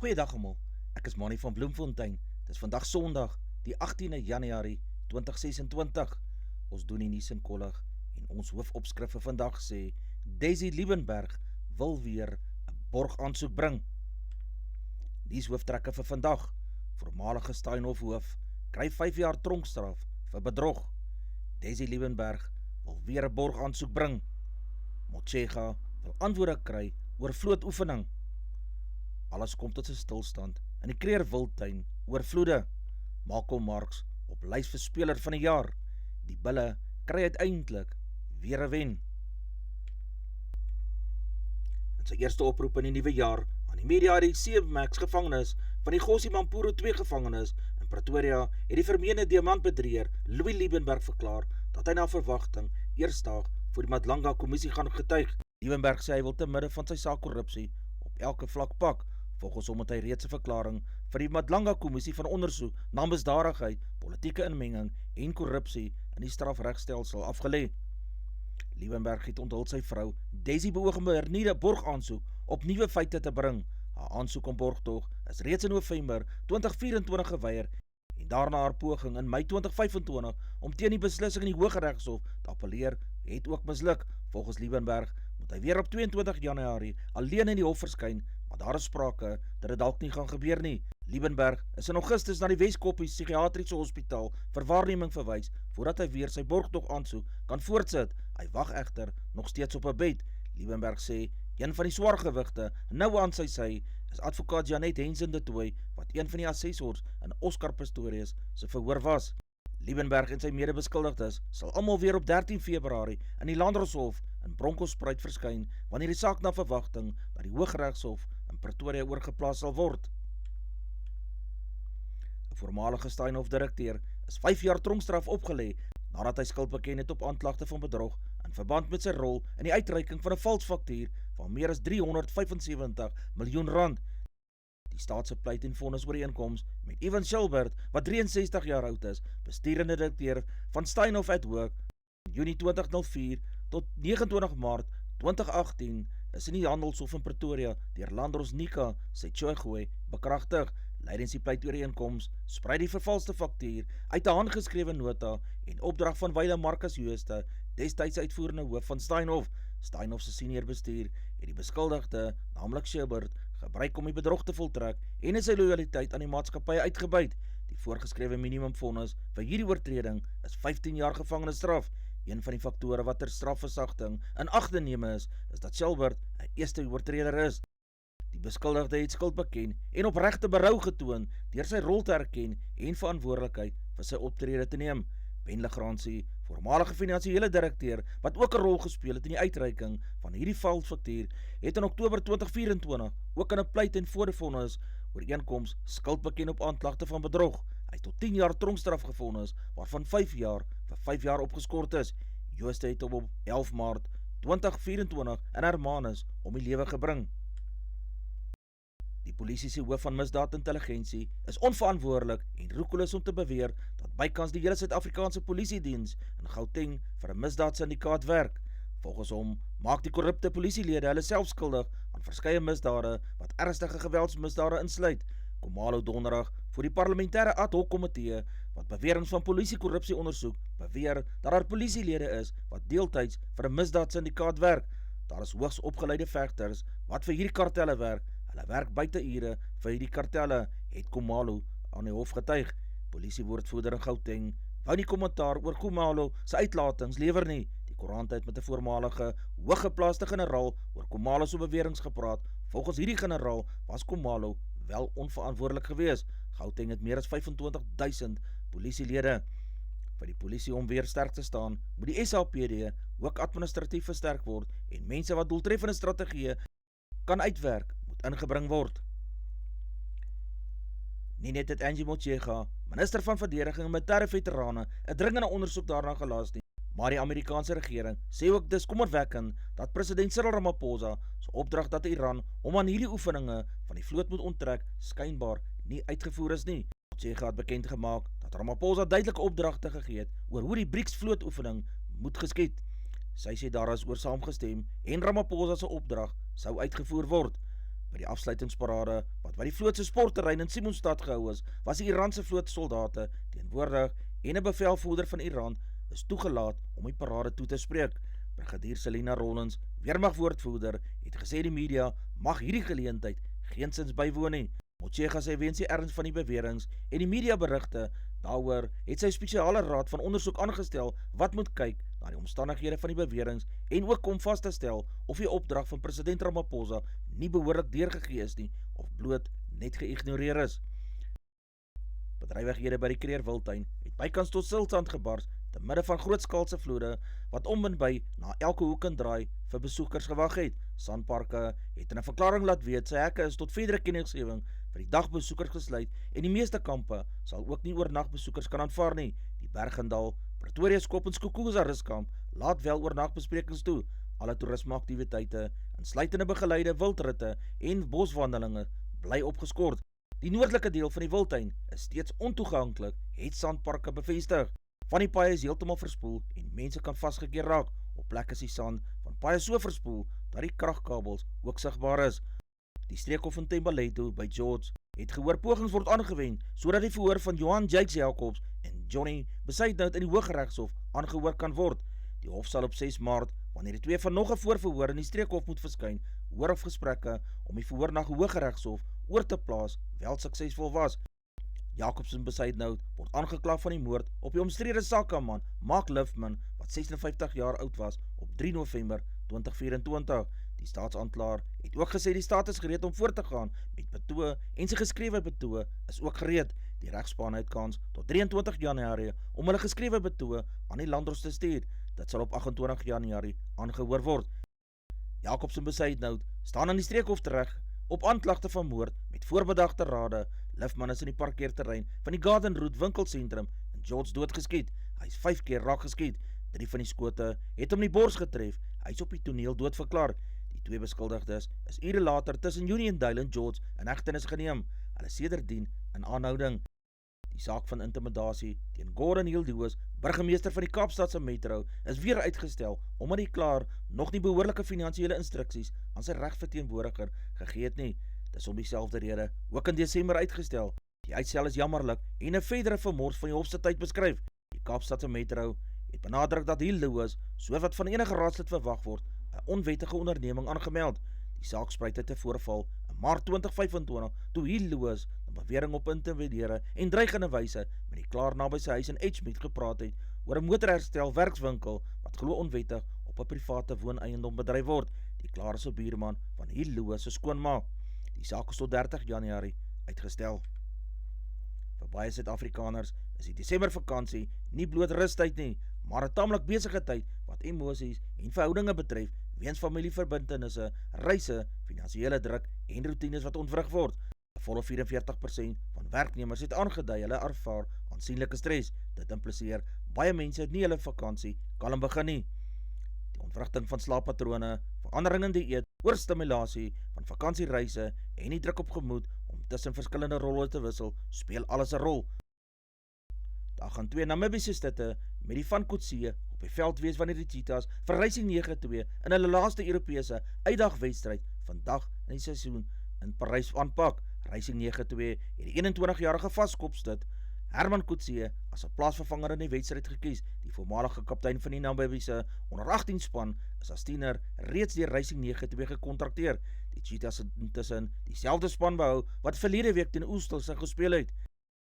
Goeiedag almal, ek is Mannie van Bloemfontein. Dis vandag Sondag, die 18de Januarie 2026. Ons doen die nuus in kollig en ons hoofopskrif vir vandag sê: Daisy Liebenberg wil weer 'n borgaansoek bring. Dies hooftrekke vir vandag: voormalige Steinhof hoof kry 5 jaar tronkstraf vir bedrog. Daisy Liebenberg wil weer 'n borgaansoek bring. Motshega wil antwoorde kry oor vlootoefening. Alles kom tot 'n stilstand in die Kruger Wildtuin oorvloede. Malcolm Marx op lys vir speler van die jaar. Die Bulle kry uiteindelik weer 'n wen. In sy eerste oproep in die nuwe jaar aan die media het die CMax gevangenes van die Gossie Mampuru 2 gevangenes in Pretoria het die vermeende diamantbedrieër Louis Liebenberg verklaar dat hy na verwagting eersdag voor die Madlanga kommissie gaan getuig. Liebenberg sê hy wil te midde van sy saak korrupsie op elke vlak pak. Volgens hom het hy reeds 'n verklaring vir die Madlanga kommissie van ondersoek na misdadigheid, politieke inmenging en korrupsie in die strafregstelsel afgelê. Liebenberg het onthul sy vrou Daisy beoog om 'n hernieude borgaansoek op nuwe feite te bring. Haar aansoek om borgtog is reeds in November 2024 geweier en daarna haar poging in Mei 2025 om teen die beslissing in die Hooggeregshof te appeleer het ook misluk. Volgens Liebenberg moet hy weer op 22 Januarie alleen in die hof verskyn, maar daar is sprake dat dit dalk nie gaan gebeur nie. Liebenberg is in Augustus na die Wes-Kaapse Psigiatriese Hospitaal vir waarneming verwys voordat hy weer sy borgtog aansoek kan voortsit. Hy wag egter nog steeds op 'n bed. Liebenberg sê een van die swaargewigte nou aan sy sy is advokaat Janet Hensen de Tooy, wat een van die assessors in Oscar Pistorius se verhoor was. Liebenberg en sy medebeskuldigdes sal almal weer op 13 Februarie in die Landdroshof in Bronkhorstspruit verskyn wanneer die saak na verwagting by die Hooggeregshof in Pretoria oorgeplaas sal word. 'n Voormalige Steinhof-direkteur is 5 jaar tronkstraf opgelê nadat hy skuld beken het op aanklagte van bedrog in verband met sy rol in die uitreiking van 'n vals faktuur van meer as 375 miljoen rand. Die staat se pleit en vonnis ooreenkoms met Evan Schilbert, wat 63 jaar oud is, besturende direkteur van Steinhof & Hoek, in Junie 2004 tot 29 Maart 2018 is in die Handelshof in Pretoria deur Landros Nika Setshego bekragtig. Lydens die pleitooreenkoms sprei die vervalste faktuur uit 'n handgeskrewe nota en opdrag van Wyle Marcus Jooste, destyds uitvoerende hoof van Steinhof. Steinhof se senior bestuur het die beskuldigde, naamlik Schilbert, gebruik om die bedrog te voltrek en sy lojaliteit aan die maatskappy uitgebuit. Die voorgeskrewe minimumvonnis vir hierdie oortreding is 15 jaar gevangenisstraf. Een van die faktore wat ter strafversagting in ag geneem is dat Schilbert 'n eerste oortreder is. Die beskuldigde het skuld beken en opregte berou getoon deur sy rol te erken en verantwoordelikheid vir sy optrede te neem. Ben Legrandsie, voormalige finansiële direkteur wat ook 'n rol gespeel het in die uitreiking van hierdie vals faktuur, het in Oktober 2024 ook in 'n pleit en voorvonnis ooreenkoms skuld beken op aanklagte van bedrog. Hy het tot 10 jaar tronkstraf gevonnis, waarvan 5 jaar vir 5 jaar opgeskort is. Jooste het hom op 11 Maart 2024 in Hermanus om die lewe gebring. Die polisie se hoof van misdaadintelligensie is onverantwoordelik en roekeloos om te beweer dat bykans die hele Suid-Afrikaanse polisiediens in Gauteng vir 'n misdaadsyndikaat werk. Volgens hom maak die korrupte polisielede hulle self skuldig aan verskeie misdade wat ernstige geweldsmisdade insluit. Khumalo Donderdag voor die parlementêre ad hoc komitee wat beweringe van polisiekorrupsie ondersoek, beweer dat daar polisielede is wat deeltyds vir 'n misdaadsyndikaat werk. Daar is hoogs opgeleide vegters wat vir hierdie kartelle werk. Hulle werk buite ure vir hierdie kartelle, het Khumalo aan die hof getuig. Polisiewoordvoerder in Gauteng wou nie kommentaar oor Khumalo se uitlatings lewer nie. Die koerant het met 'n voormalige hooggeplaaste generaal oor Khumalo se beweringe gepraat. Volgens hierdie generaal was Khumalo wel onverantwoordelik gewees. Gauteng het meer as 25.000 polisielede. Vir die polisie om weer sterk te staan, moet die SAPD ook administratief versterk word en mense wat doeltreffende strategieë kan uitwerk, moet ingebring word. Nie net het Angie Motshega, minister van verdediging en militêre veterane, 'n dringende ondersoek daarna gelas nie, maar die Amerikaanse regering sê ook dis kommerwekkend dat president Cyril Ramaphosa se opdrag dat Iran hom aan hierdie oefeninge van die vloot moet onttrek, skynbaar nie uitgevoer is nie. Motshega het bekend gemaak dat Ramaphosa duidelike opdragte gegee het oor hoe die BRICS vlootoefening moet geskied. Sy sê daar is oor saamgestem en Ramaphosa se opdrag sou uitgevoer word. By die afsluitingsparade, wat by die vloot se sportterrein in Simonstad gehou is, was die Iranse vloot soldate teenwoordig en 'n bevelvoerder van Iran is toegelaat om die parade toe te spreek. Brigadier Selina Rollins, weermagwoordvoerder, het gesê die media mag hierdie geleentheid geensins bywoon nie. Motshega sê weens die erns van die beweringe en die mediaberigte daaroor het sy spesiale raad van ondersoek aangestel wat moet kyk na die omstandighede van die beweringe en ook om vas te stel of die opdrag van president Ramaphosa nie behoorlik deurgegee is nie of bloot net geïgnoreer is. Bedrywighede by die Kruger Wildtuin het bykans tot stilstand gebars te midde van grootskaalse vloede wat om en by na elke hoek en draai vir besoekers gewag het. Sanparke het in 'n verklaring laat weet sy hekke is tot verdere kennisgewing vir die dagbesoekers gesluit en die meeste kampe sal ook nie oornagbesoekers kan aanvaar nie. Die Bergendal, Pretoria Skop en Skukuza Ruskamp laat wel oornagbesprekings toe. Alle toerismeaktiwiteite, insluitende begeleide wildritte en boswandelinge bly opgeskort. Die noordelike deel van die Wildtuin is steeds ontoeganklik, het Sanparke bevestig. Van die paaie is heeltemal verspoel en mense kan vasgekeer raak. Op plek is die sand van paaie so verspoel dat die kragkabels ook sigbaar is. Die streekhof in Thembalethu by George het gehoor pogings word aangewend sodat die verhoor van Johan Jakes Jacobs en Johnny Besuitnout in die Hooggeregshof aangehoor kan word. Die hof sal op 6 Maart, wanneer die twee van nog 'n voorverhoor in die streekhof moet verskyn, hoor of gesprekke om die verhoor na die Hooggeregshof oor te plaas wel suksesvol was. Jacobs en Besuitnout word aangekla van die moord op die omstrede sakeman Mark Lifman wat 56 jaar oud was op 3 November 2024. Die staatsaanklaer het ook gesê die staat is gereed om voort te gaan met betoë en sy geskrewe betoë is ook gereed. Die regspan het kans tot 23 Januarie om hulle geskrewe betoë aan die landdros te stuur. Dit sal op 28 Januarie aangehoor word. Jacobs en Besuitnout staan aan die streekhof tereg op aanklagte van moord met voorbedagte rade. Lifman is in die parkeerterrein van die Garden Route winkelsentrum in George doodgeskiet. Hy is 5 keer raak geskiet. 3 van die skote het hom in die bors getref. Hy is op die toneel doodverklaar. Die twee beskuldigdes is ure later tussen Uniondale en George in hegtenis geneem. Hulle is sedertdien in aanhouding. Die saak van intimidasie teen Gordon Hill Lewis, burgemeester van die Kaapstadse Metro, is weer uitgestel omdat die klaar nog nie behoorlike finansiële instruksies aan sy regverteenwoordiger gegee het nie. Dis om dieselfde rede ook in Desember uitgestel. Die uitstel is jammerlik en 'n verdere vermors van die hof se tyd beskryf. Die Kaapstadse Metro het benadruk dat Hill Lewis, so wat van enige raadslid verwag word, 'n onwettige onderneming aangemeld. Die saak spruit uit 'n voorval in Maart 2025 toe Hill Lewis 'n bewering op intimidere en dreigende wyse met die klaar naby sy huis in Edgemead gepraat het oor 'n motorherstel werkswinkel wat glo onwettig op 'n private wooneiendom bedryf word. Die klaar is 'n buurman van Hill Lewis se skoonma. Die saak is tot 30 Januarie uitgestel. Vir baie Suid-Afrikaners is die Desembervakansie nie bloot rustyd nie, maar 'n taamlik besige tyd wat emosies en verhoudinge betref weens familieverbintenisse, reise, finansiële druk en roetines wat ontwrig word. 'n Volle 44% van werknemers het aangedui hulle ervaar aansienlike stres. Dit impliseer baie mense het nie hulle vakansie kalm begin nie. Die ontwrigting van slaappatrone, verandering in dieet, oorstimulasie van vakansiereise en die druk op gemoed om tussen verskillende rolle te wissel, speel alles 'n rol. Daar gaan 2 Namibiese stutte met die van Coetzee op die veld wees wanneer die Cheetahs vir Racing 92 in hulle laaste Europese uitdagwedstryd vandag in die seisoen in Parys aanpak. Racing 92 het die 21-jarige vaskopstut Herman Coetzee as 'n plaasvervanger in die wedstryd gekies. Die voormalige kaptein van die Namibiese onder 18 span is as tiener reeds deur Racing 92 gekontrakteer. Die Cheetahs het intussen dieselfde span behou wat verlede week teen Oosthuizen gespeel het.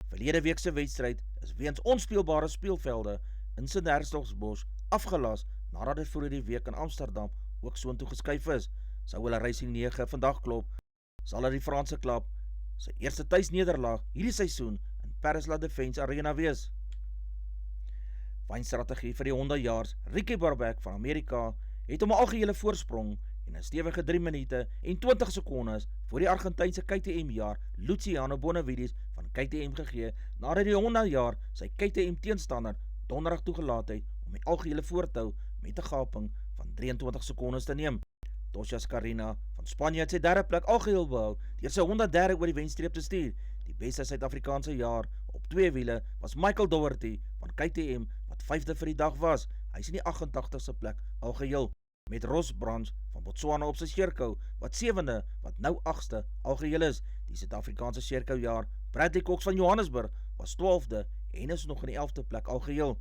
Verlede week se wedstryd is weens onspeelbare speelvelde in Sint-Hertogsbosch afgelas nadat dit voor die week in Amsterdam ook soontoe geskuif is. Sou hulle Racing 9 vandag klop, sal dit die Franse klub sy eerste tuisnederlaag hierdie seisoen in Paris La Défense Arena wees. Wynstrategie vir die 100-jaars Ricky Barbeck van Amerika het om 'n algehele voorsprong en 'n stewige 3 minute en 20 sekondes voor die Argentynse KTM-jaar Luciano Bonavides van KTM gegee nadat die 100-jaar sy KTM teenstander donderdag toegelaat het om die algehele voortou met 'n gaping van 23 sekondes te neem. Tosja Scarina van Spanje het sy derde plek algeheel behou deur sy 103 oor die wenstreep te stuur. Die beste Suid-Afrikaanse jaar op 2 wiele was Michael Doherty van KTM wat 5de vir die dag was. Hy is in die 88ste plek algeheel. met Ross Branch van Botswana op sy skeerkou, wat 7de, wat nou 8ste, algeheel is. Die Suid-Afrikaanse skeerkoujaar, Bradley Cox van Johannesburg, was 12de en is nog in die 11de plek algeheel.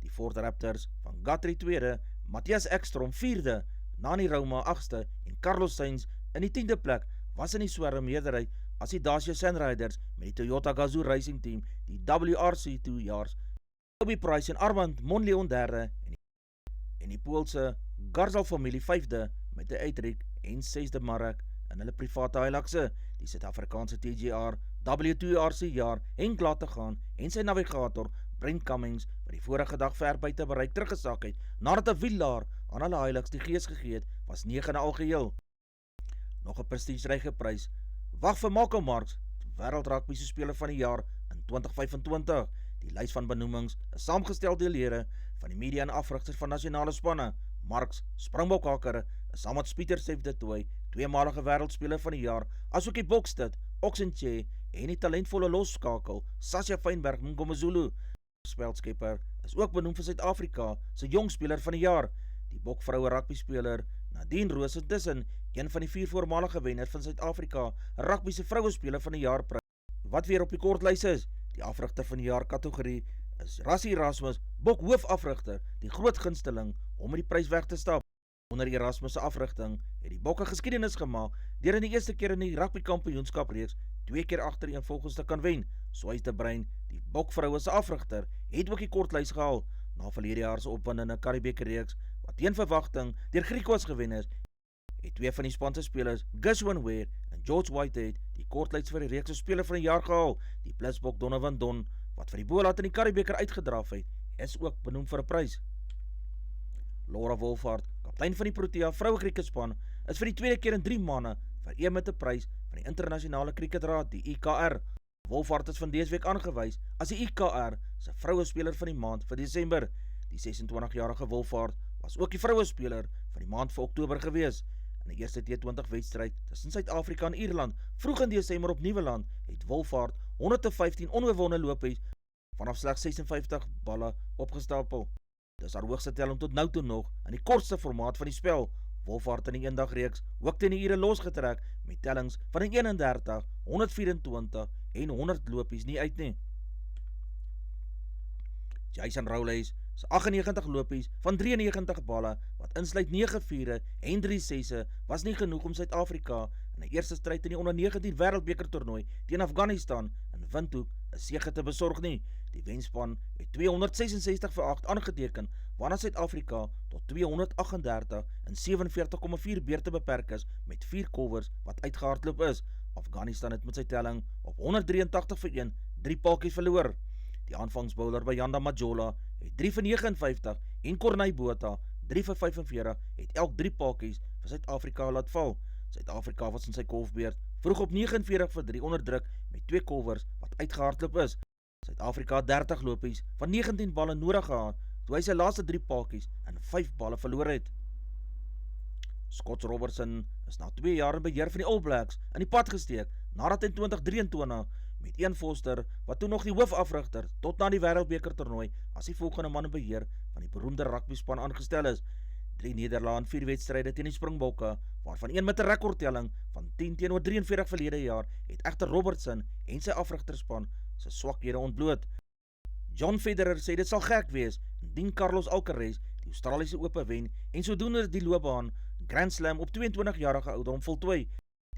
Die Ford Raptors van Guthrie 2de, Matthias Ekstrom 4de, Nani Rauma 8ste en Carlos Sainz in die 10de plek was in die swerre meerderheid as die Dacia Sandriders met die Toyota Gazoo Racing Team, die WRC 2-jaars, Toby Price en Armand Monleon 3de en die Poolse Garzal familie 5de met die Uitrik en 6de Marek in hulle private Hiluxe. Die Suid-Afrikaanse TGR W2RC jaar Henk laat te gaan en sy navigator Brent Cummings wat die vorige dag ver buite bereik teruggesak het nadat 'n wielaar aan hulle Hilux die gees gegee het, was 9de algeheel. Nog 'n prestigeryke prys wag vir Malcolm Marx, wêreld rugby se speler van die jaar in 2025. Die lys van benoemings is saamgestel deur lede van die media en afrigters van nasionale spanne. Marx, Springbok-hakker, is saam met Pieter Sef de Tooy, tweemalige wêreldspeler van die jaar, asook die Boksted, Oxenche en die talentvolle losskakel Sasha Feinberg Mngomezulu. Speldskepper is ook benoem vir Suid-Afrika se jong speler van die jaar. Die Bokvroue rugby speler Nadine Roos intussen een van die 4 voormalige wenners van Suid-Afrika rugby se vroue speler van die jaar prys, wat weer op die kortlys is. Die afrigter van die jaar kategorie is Rassie Erasmus, Bok hoofafrigter, die groot gunsteling om met die prys weg te stap. Onder Erasmus se afrigting het die Bokke geskiedenis gemaak deur in die eerste keer in die rugby kampioenskap reeks 2 keer agtereenvolgens te kan wen. Swys de Bruin, die Bokvroue se afrigter, het ook die kortlys gehaal na verlede jaar se opwindende Karibeker reeks wat teen verwagting deur Griekwas gewen is. Het 2 van die span se spelers, Giswin Ware en George Whitehead, die kortlys vir die reeks se speler van die jaar gehaal. Die Blitsbok Donovan Don, wat vir die Boelaat in die Karibeker uitgedraf het, is ook benoem vir 'n prys. Laura Wolfhard, kaptein van die Protea vroue krieketspan, is vir die tweede keer in 3 maande vereer met 'n prys van die Internasionale Kriketraad, die IKR. Wolfhard is van dese week aangewys as die IKR se vroue speler van die maand vir Desember. Die 26-jarige Wolfhard was ook die vroue speler van die maand vir Oktober gewees. In die eerste T20 wedstryd tussen Suid-Afrika en Ierland vroeg in Desember op Nieuweland het Wolfhard 115 onoorwonde lopies vanaf slegs 56 balle opgestapel. Dis haar hoogste telling tot nou toe nog in die kortste formaat van die spel. Wolfhard in die eendagreeks ook teen die Ire losgetrek met tellings van 31, 124 en 100 lopies nie uit nie. Jason Rowley's se 98 lopies van 93 balle, wat insluit 9 viere en 3 sesse, was nie genoeg om Suid-Afrika in die eerste stryd in die onder 19 wêreldbeker toernooi teen Afghanistan in Windhoek 'n sege te besorg nie. Die wenspan het 266 vir 8 aangeteken, waarna Suid-Afrika tot 238 in 47,4 beurte beperk is met 4 covers wat uitgehardloop is. Afghanistan het met sy telling op 183 vir 1 3 paaltjies verloor. Die aanvangsbouler by Yanda Majola het 3 vir 59 en Corneille Botha 3 vir 45 het elk 3 paaltjies vir Suid-Afrika laat val. Suid-Afrika was in sy kolfbeurt vroeg op 49 vir 3 onder druk met 2 covers wat uitgehardloop is. Suid-Afrika 30 lopies van 19 balle nodig gehad toe hy sy laaste 3 paaltjies in 5 balle verloor het. Scott Robertson is na 2 jaar in beheer van die All Blacks in die pad gesteek nadat in 2023 met Ian Foster, wat toe nog die hoofafrigter tot na die wêreldbeker toernooi as die volgende man in beheer van die beroemde rugbyspan aangestel is. 3 nederlae in 4 wedstryde teen die Springbokke, waarvan 1 met 'n rekordtelling van 10-43 verlede jaar, het egter Robertson en sy afrigterspan sy swakhede ontbloot. John Federer sê dit sal gek wees indien Carlos Alcaraz die Australiese Ope wen en sodoende die loopbaan Grand Slam op 22-jarige ouderdom voltooi.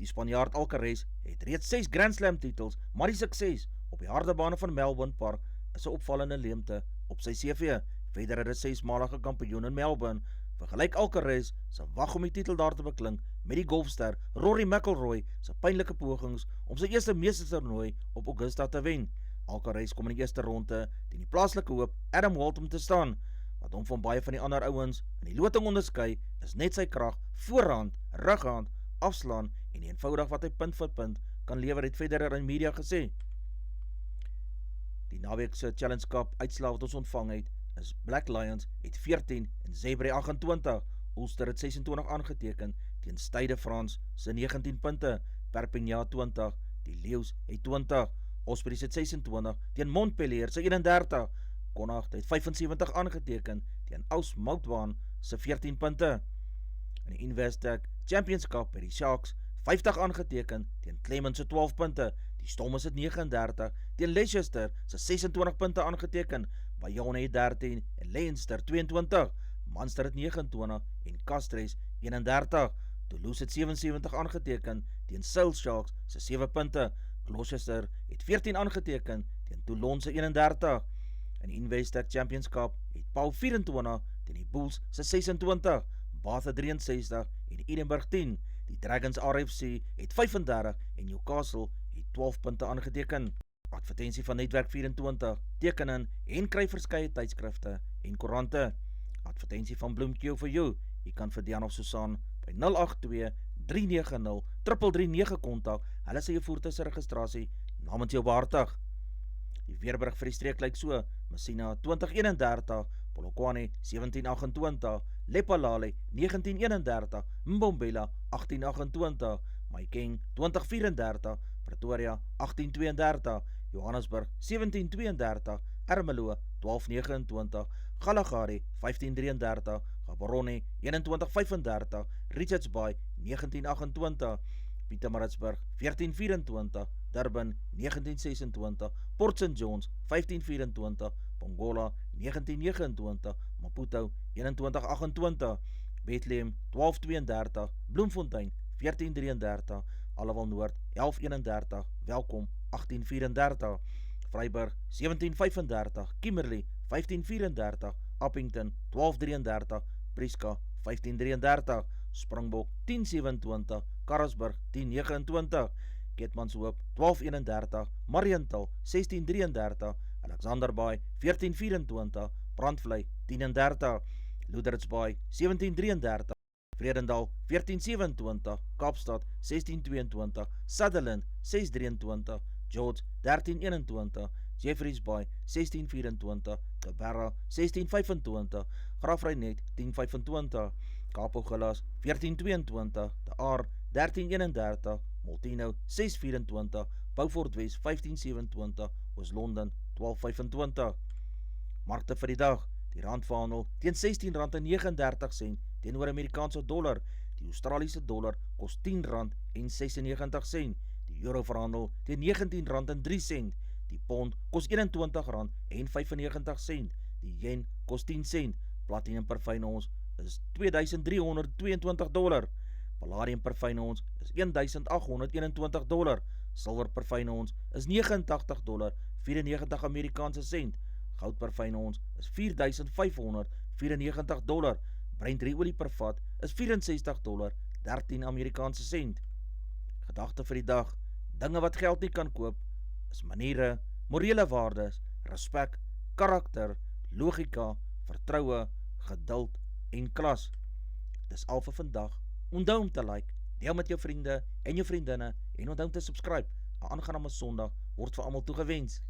Die Spanjaard Alcaraz het reeds 6 Grand Slam titels, maar die sukses op die harde bane van Melbourne Park is 'n opvallende leemte op sy CV. Federer is 6-malige kampioen in Melbourne. Vergelyk Alcaraz se wag om die titel daar te beklink met die golfster Rory McIlroy se pynlike pogings om sy eerste meestertoernooi op Augusta te wen. Alcaraz kom in die eerste ronde teen die plaaslike hoop Adam Walton te staan. Wat hom van baie van die ander ouens in die loting onderskei, is net sy krag, voorhand, rughand, afslaan en eenvoudig wat hy punt vir punt kan lewer, het Federer in media gesê. Die naweek se Challenge Cup uitslae wat ons ontvang het, is Black Lions het 14 en Zebre 28, Ulster het 26 aangeteken teen Stade France se 19 punte, Perpignan 20, die Leeuws het 20, Ospreys het 26 teen Montpellier se 31, Connacht het 75 aangeteken teen Aus Moutbaan se 14 punte. In die Investec Championship het die Sharks 50 aangeteken teen Clemens se 12 punte. Die Stormers het 39 teen Leicester se 26 punte aangeteken. Bayonne het 13 en Leinster 22. Munster het 29 en Castres 31. Toulouse het 77 aangeteken teen Sale Sharks se 7 punte. Gloucester het 14 aangeteken teen Toulon se 31. In die Investec Championship het Pau 24 teen die Bulls se 26. Bath het 63 en Edinburgh 10. Die Dragons RFC het 35 en Newcastle het 12 punte aangeteken. Advertensie van Netwerk 24, tekenen en kry verskeie tydskrifte en koerante. Advertensie van Bloemkeel vir jou. Jy kan vir Dian of Susan by 082-390-3339 kontak. Hulle sê jou voertuig se registrasie namens jou behartig. Die weerberig vir die streek lyk so: Messina 2031, Polokwane 1728, Lephalale 1931, Mbombela 1828, Mahikeng 2034, Pretoria 1832, Johannesburg 1732, Ermelo 1229, Kalahari 1533, Gaborone 2135, Richards Bay 1928, Pietermaritzburg 1424, Durban 1926, Port St Johns 1524, Pongola 1929, Maputo 2128, Bethlehem 1232, Bloemfontein 1433, Allewal Noord 1131, Welkom 1834, Vryburg 1735, Kimberley 1534, Appington 1233, Prieska 1533, Springbok 1027, Karasburg 1029, Keetmanshoop 1231, Mariental 1633, Alexanderbaai 1424, Brandvlei 1030, Loederitsbaai 1733, Vredendal 1427, Kaapstad 1622, Sutherland 623, George 1321, Jeffreys Bay 1624, Cabarra 1625, Graafrenet 1025, Kaapogillas 1422, De Aar 1331, Molteno 624, Beaufort West 1527, Oos-London 1225. Markte vir die dag: die rand verhandel teen R16.39 teenoor Amerikaanse dollar. Die Australiese dollar kos R10.96. Die euro verhandel teen R19.03. Die pond kos R21.95. Die yen kos 10 sent. Platinum per fyn ons is $2,322. Palladium per fyn ons is $1,821. Silwer per fyn ons is $89.94 Amerikaanse sent. Goud per fyn ons is $4,594. Brent olie per vat is $64.13 Amerikaanse sent. Gedagte vir die dag: dinge wat geld nie kan koop is maniere, morele waardes, respek, karakter, logika, vertroue, geduld en klas. Dis al vir vandag. Onthou om te like, deel met jou vriende en jou vriendinne en onthou om te subscribe. 'n aangename Sondag word vir almal toegewens.